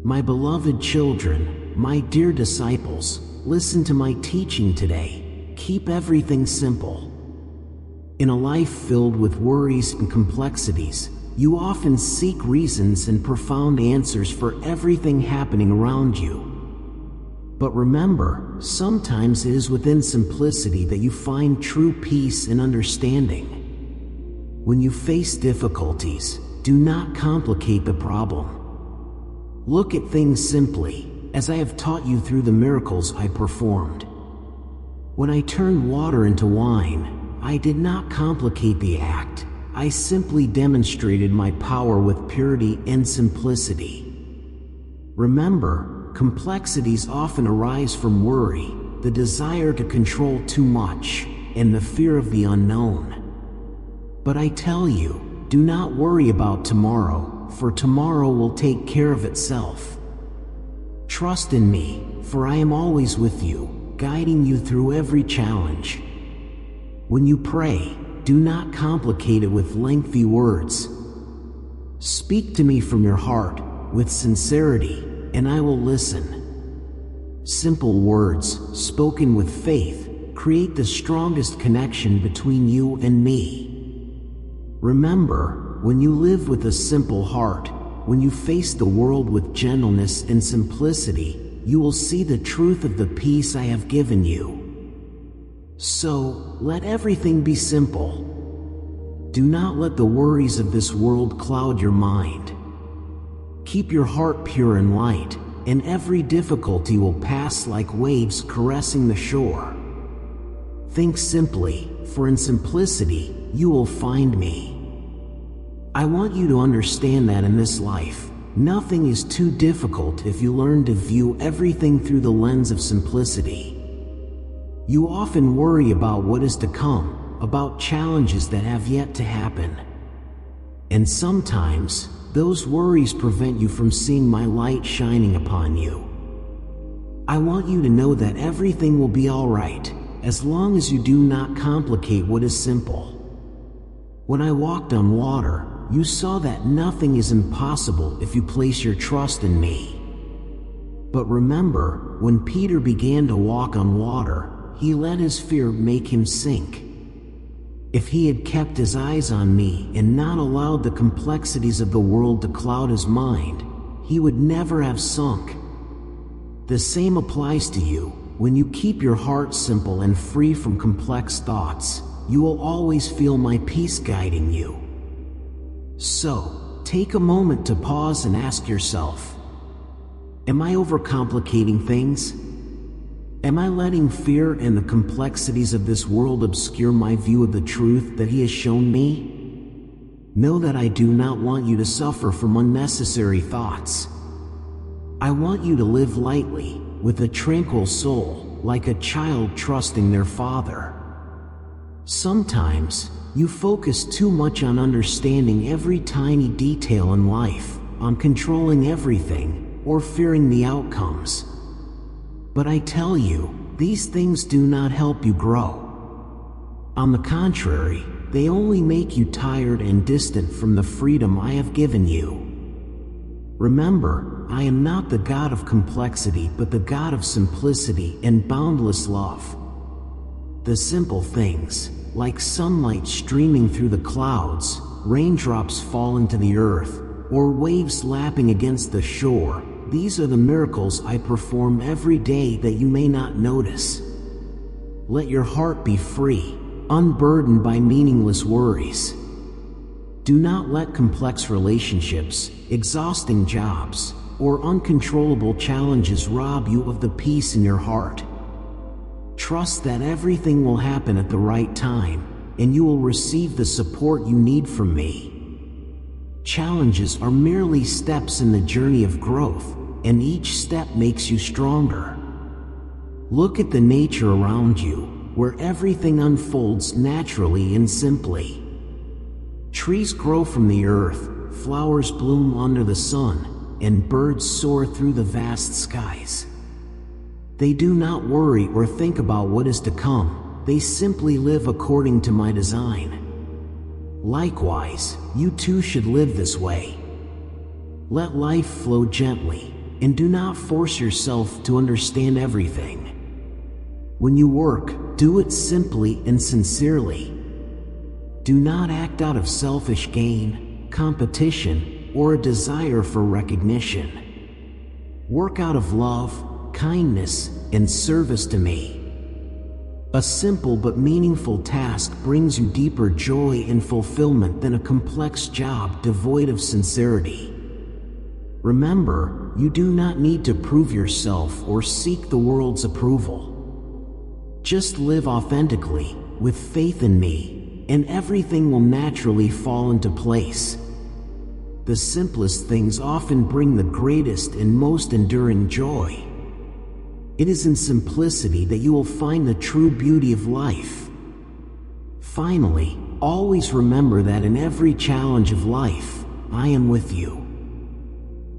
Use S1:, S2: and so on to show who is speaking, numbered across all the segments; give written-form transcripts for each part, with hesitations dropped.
S1: My beloved children, my dear disciples, listen to my teaching today. Keep everything simple. In a life filled with worries and complexities, you often seek reasons and profound answers for everything happening around you. But remember, sometimes it is within simplicity that you find true peace and understanding. When you face difficulties, do not complicate the problem. Look at things simply, as I have taught you through the miracles I performed. When I turned water into wine, I did not complicate the act. I simply demonstrated my power with purity and simplicity. Remember, complexities often arise from worry, the desire to control too much, and the fear of the unknown. But I tell you, do not worry about tomorrow, for tomorrow will take care of itself. Trust in me, for I am always with you, guiding you through every challenge. When you pray, do not complicate it with lengthy words. Speak to me from your heart, with sincerity, and I will listen. Simple words, spoken with faith, create the strongest connection between you and me. Remember, when you live with a simple heart, when you face the world with gentleness and simplicity, you will see the truth of the peace I have given you. So, let everything be simple. Do not let the worries of this world cloud your mind. Keep your heart pure and light, and every difficulty will pass like waves caressing the shore. Think simply, for in simplicity, you will find me. I want you to understand that in this life, nothing is too difficult if you learn to view everything through the lens of simplicity. You often worry about what is to come, about challenges that have yet to happen. And sometimes, those worries prevent you from seeing my light shining upon you. I want you to know that everything will be all right, as long as you do not complicate what is simple. When I walked on water, you saw that nothing is impossible if you place your trust in me. But remember, when Peter began to walk on water, he let his fear make him sink. If he had kept his eyes on me and not allowed the complexities of the world to cloud his mind, he would never have sunk. The same applies to you. When you keep your heart simple and free from complex thoughts, you will always feel my peace guiding you. So, take a moment to pause and ask yourself, am I overcomplicating things? Am I letting fear and the complexities of this world obscure my view of the truth that He has shown me? Know that I do not want you to suffer from unnecessary thoughts. I want you to live lightly, with a tranquil soul, like a child trusting their father. Sometimes, you focus too much on understanding every tiny detail in life, on controlling everything, or fearing the outcomes. But I tell you, these things do not help you grow. On the contrary, they only make you tired and distant from the freedom I have given you. Remember, I am not the God of complexity, but the God of simplicity and boundless love. The simple things, like sunlight streaming through the clouds, raindrops falling to the earth, or waves lapping against the shore, these are the miracles I perform every day that you may not notice. Let your heart be free, unburdened by meaningless worries. Do not let complex relationships, exhausting jobs, or uncontrollable challenges rob you of the peace in your heart. Trust that everything will happen at the right time, and you will receive the support you need from me. Challenges are merely steps in the journey of growth, and each step makes you stronger. Look at the nature around you, where everything unfolds naturally and simply. Trees grow from the earth, flowers bloom under the sun, and birds soar through the vast skies. They do not worry or think about what is to come, they simply live according to my design. Likewise, you too should live this way. Let life flow gently, and do not force yourself to understand everything. When you work, do it simply and sincerely. Do not act out of selfish gain, competition, or a desire for recognition. Work out of love, kindness, and service to me. A simple but meaningful task brings you deeper joy and fulfillment than a complex job devoid of sincerity. Remember, you do not need to prove yourself or seek the world's approval. Just live authentically, with faith in me, and everything will naturally fall into place. The simplest things often bring the greatest and most enduring joy. It is in simplicity that you will find the true beauty of life. Finally, always remember that in every challenge of life, I am with you.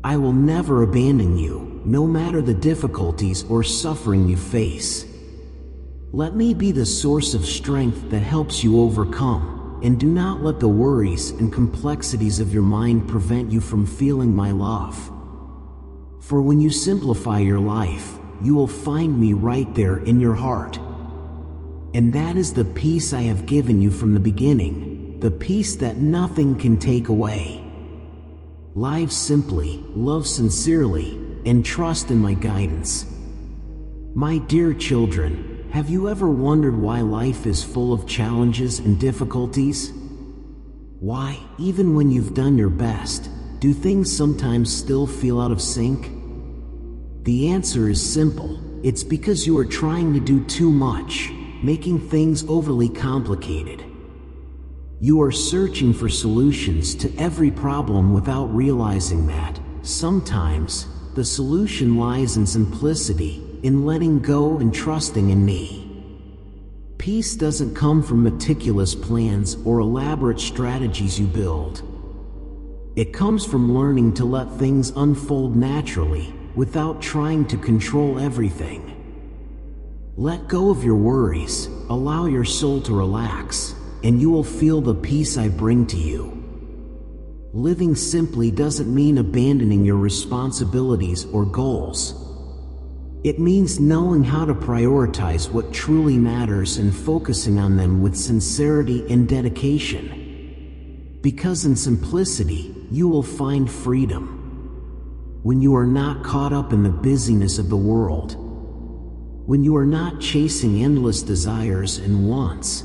S1: I will never abandon you, no matter the difficulties or suffering you face. Let me be the source of strength that helps you overcome, and do not let the worries and complexities of your mind prevent you from feeling my love. For when you simplify your life, you will find me right there in your heart. And that is the peace I have given you from the beginning, the peace that nothing can take away. Live simply, love sincerely, and trust in my guidance. My dear children, have you ever wondered why life is full of challenges and difficulties? Why, even when you've done your best, do things sometimes still feel out of sync? The answer is simple. It's because you are trying to do too much, making things overly complicated. You are searching for solutions to every problem without realizing that, sometimes, the solution lies in simplicity, in letting go and trusting in me. Peace doesn't come from meticulous plans or elaborate strategies you build. It comes from learning to let things unfold naturally, without trying to control everything. Let go of your worries, allow your soul to relax, and you will feel the peace I bring to you. Living simply doesn't mean abandoning your responsibilities or goals. It means knowing how to prioritize what truly matters and focusing on them with sincerity and dedication. Because in simplicity, you will find freedom. When you are not caught up in the busyness of the world, when you are not chasing endless desires and wants,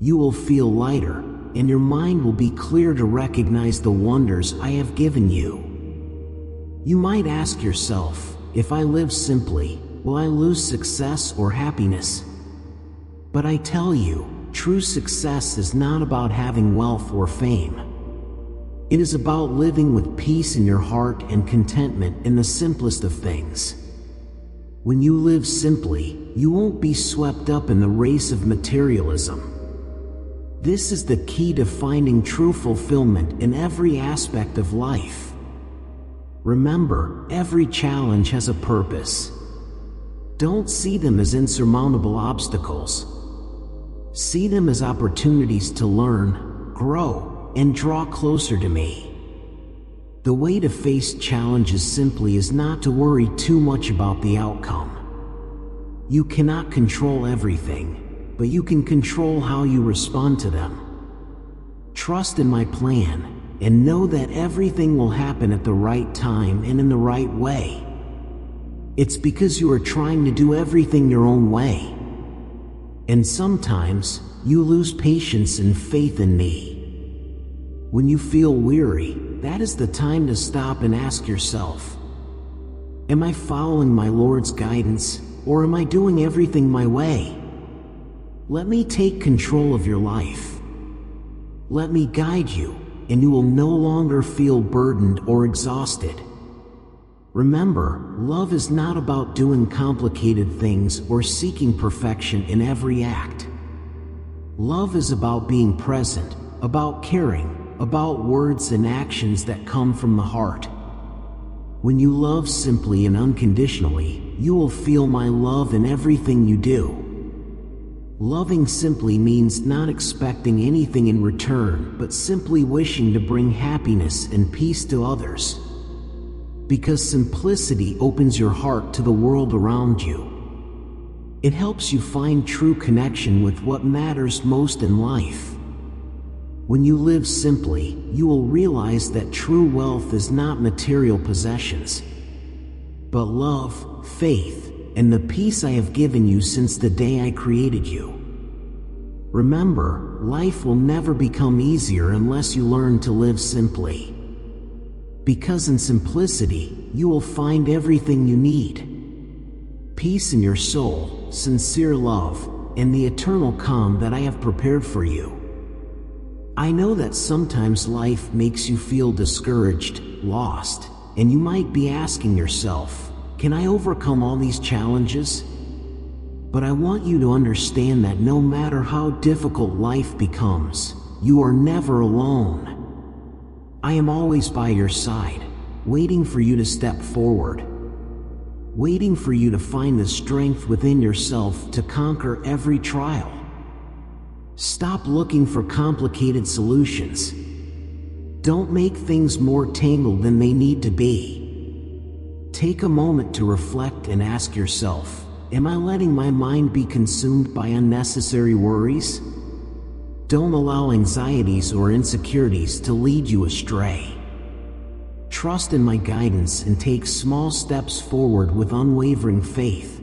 S1: you will feel lighter, and your mind will be clear to recognize the wonders I have given you. You might ask yourself, if I live simply, will I lose success or happiness? But I tell you, true success is not about having wealth or fame. It is about living with peace in your heart and contentment in the simplest of things. When you live simply, you won't be swept up in the race of materialism. This is the key to finding true fulfillment in every aspect of life. Remember, every challenge has a purpose. Don't see them as insurmountable obstacles. See them as opportunities to learn, grow, and draw closer to me. The way to face challenges simply is not to worry too much about the outcome. You cannot control everything, but you can control how you respond to them. Trust in my plan, and know that everything will happen at the right time and in the right way. It's because you are trying to do everything your own way. And sometimes, you lose patience and faith in me. When you feel weary, that is the time to stop and ask yourself, am I following my Lord's guidance, or am I doing everything my way? Let me take control of your life. Let me guide you, and you will no longer feel burdened or exhausted. Remember, love is not about doing complicated things or seeking perfection in every act. Love is about being present, about caring, about words and actions that come from the heart. When you love simply and unconditionally, you will feel my love in everything you do. Loving simply means not expecting anything in return, but simply wishing to bring happiness and peace to others. Because simplicity opens your heart to the world around you. It helps you find true connection with what matters most in life. When you live simply, you will realize that true wealth is not material possessions, but love, faith, and the peace I have given you since the day I created you. Remember, life will never become easier unless you learn to live simply. Because in simplicity, you will find everything you need. Peace in your soul, sincere love, and the eternal calm that I have prepared for you. I know that sometimes life makes you feel discouraged, lost, and you might be asking yourself, can I overcome all these challenges? But I want you to understand that no matter how difficult life becomes, you are never alone. I am always by your side, waiting for you to step forward, waiting for you to find the strength within yourself to conquer every trial. Stop looking for complicated solutions. Don't make things more tangled than they need to be. Take a moment to reflect and ask yourself, am I letting my mind be consumed by unnecessary worries? Don't allow anxieties or insecurities to lead you astray. Trust in my guidance and take small steps forward with unwavering faith.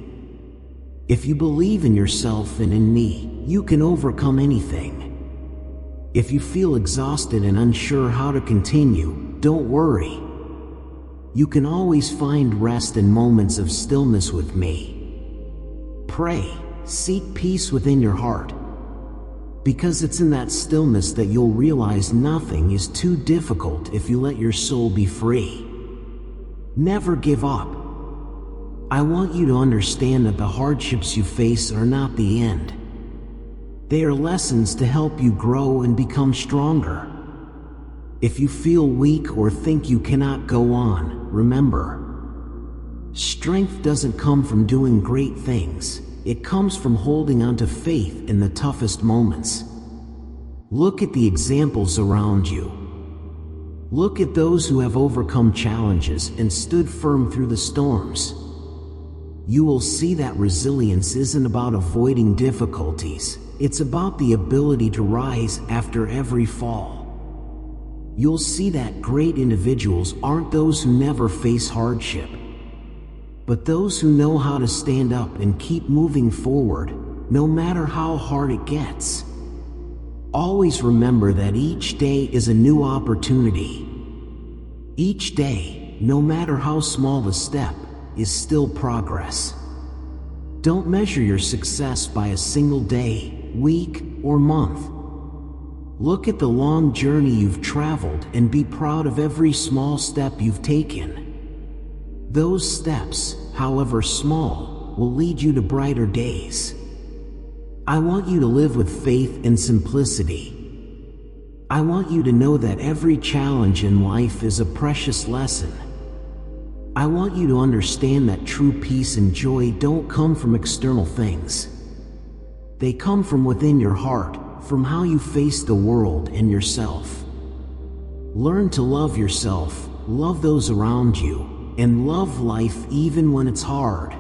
S1: If you believe in yourself and in me, you can overcome anything. If you feel exhausted and unsure how to continue, don't worry. You can always find rest in moments of stillness with me. Pray, seek peace within your heart. Because it's in that stillness that you'll realize nothing is too difficult if you let your soul be free. Never give up. I want you to understand that the hardships you face are not the end. They are lessons to help you grow and become stronger. If you feel weak or think you cannot go on, remember, strength doesn't come from doing great things. It comes from holding on to faith in the toughest moments. Look at the examples around you. Look at those who have overcome challenges and stood firm through the storms. You will see that resilience isn't about avoiding difficulties. It's about the ability to rise after every fall. You'll see that great individuals aren't those who never face hardship, but those who know how to stand up and keep moving forward, no matter how hard it gets. Always remember that each day is a new opportunity. Each day, no matter how small the step, is still progress. Don't measure your success by a single day, week, or month. Look at the long journey you've traveled and be proud of every small step you've taken. Those steps, however small, will lead you to brighter days. I want you to live with faith and simplicity. I want you to know that every challenge in life is a precious lesson. I want you to understand that true peace and joy don't come from external things. They come from within your heart, from how you face the world and yourself. Learn to love yourself, love those around you, and love life even when it's hard.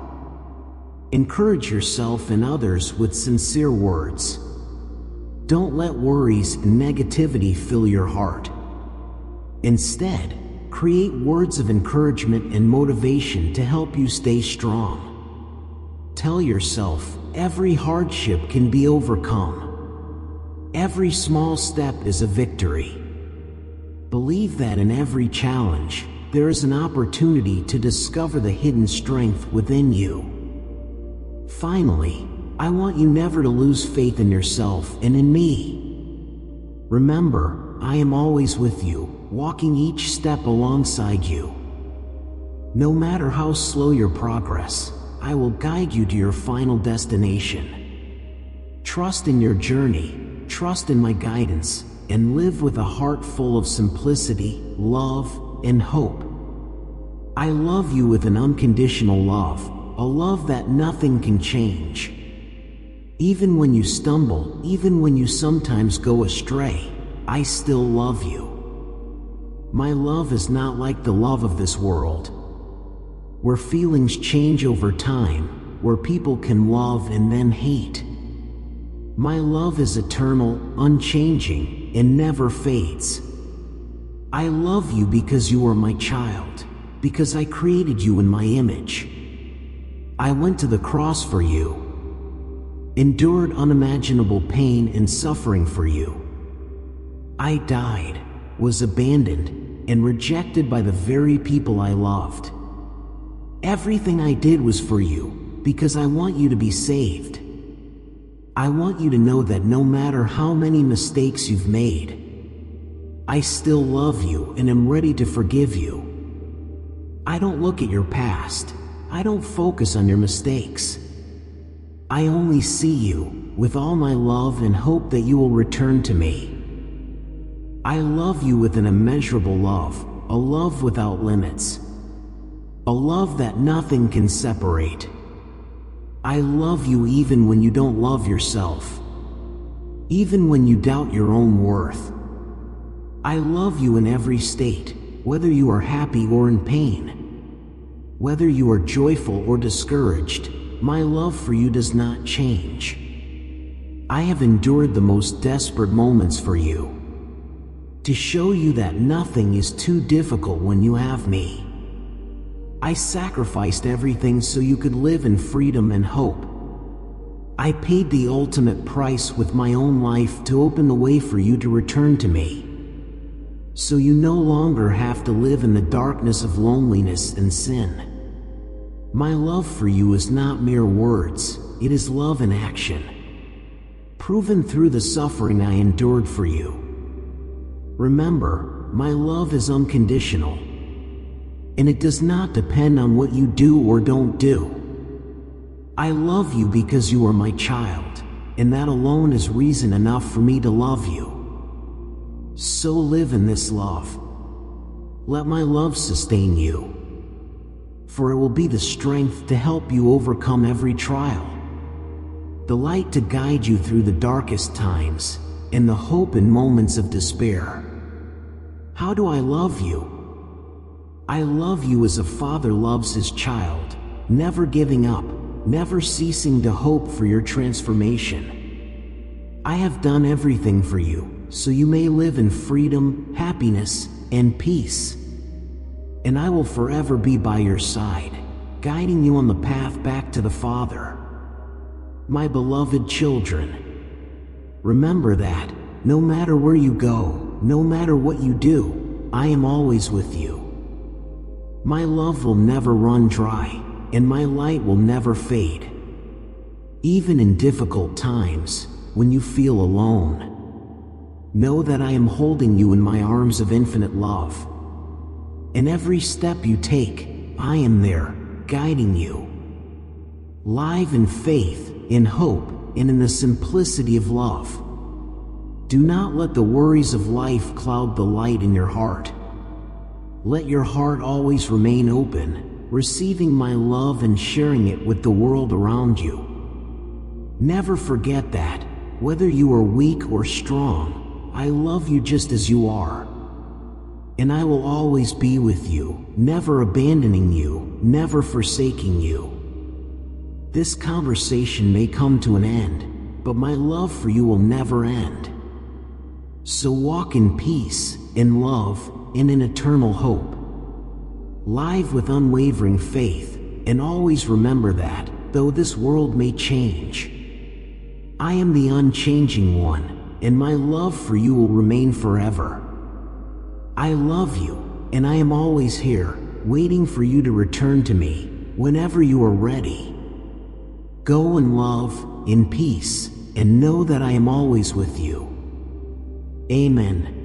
S1: Encourage yourself and others with sincere words. Don't let worries and negativity fill your heart. Instead, create words of encouragement and motivation to help you stay strong. Tell yourself, every hardship can be overcome. Every small step is a victory. Believe that in every challenge, there is an opportunity to discover the hidden strength within you. Finally, I want you never to lose faith in yourself and in me. Remember, I am always with you, walking each step alongside you. No matter how slow your progress, I will guide you to your final destination. Trust in your journey, trust in my guidance, and live with a heart full of simplicity, love, and hope. I love you with an unconditional love, a love that nothing can change. Even when you stumble, even when you sometimes go astray, I still love you. My love is not like the love of this world, where feelings change over time, where people can love and then hate. My love is eternal, unchanging, and never fades. I love you because you are my child, because I created you in my image. I went to the cross for you, endured unimaginable pain and suffering for you. I died, was abandoned, and rejected by the very people I loved. Everything I did was for you, because I want you to be saved. I want you to know that no matter how many mistakes you've made, I still love you and am ready to forgive you. I don't look at your past. I don't focus on your mistakes. I only see you, with all my love and hope that you will return to me. I love you with an immeasurable love, a love without limits, a love that nothing can separate. I love you even when you don't love yourself, even when you doubt your own worth. I love you in every state, whether you are happy or in pain, whether you are joyful or discouraged. My love for you does not change. I have endured the most desperate moments for you, to show you that nothing is too difficult when you have me. I sacrificed everything so you could live in freedom and hope. I paid the ultimate price with my own life to open the way for you to return to me, so you no longer have to live in the darkness of loneliness and sin. My love for you is not mere words, it is love in action, proven through the suffering I endured for you. Remember, my love is unconditional, and it does not depend on what you do or don't do. I love you because you are my child, and that alone is reason enough for me to love you. So live in this love. Let my love sustain you, for it will be the strength to help you overcome every trial, the light to guide you through the darkest times, and the hope in moments of despair. How do I love you? I love you as a father loves his child, never giving up, never ceasing to hope for your transformation. I have done everything for you, so you may live in freedom, happiness, and peace. And I will forever be by your side, guiding you on the path back to the Father. My beloved children, remember that, no matter where you go, no matter what you do, I am always with you. My love will never run dry, and my light will never fade. Even in difficult times, when you feel alone, know that I am holding you in my arms of infinite love. In every step you take, I am there, guiding you. Live in faith, in hope, and in the simplicity of love. Do not let the worries of life cloud the light in your heart. Let your heart always remain open, receiving my love and sharing it with the world around you. Never forget that, whether you are weak or strong, I love you just as you are. And I will always be with you, never abandoning you, never forsaking you. This conversation may come to an end, but my love for you will never end. So walk in peace, in love, and in eternal hope. Live with unwavering faith, and always remember that, though this world may change, I am the unchanging one, and my love for you will remain forever. I love you, and I am always here, waiting for you to return to me, whenever you are ready. Go in love, in peace, and know that I am always with you. Amen.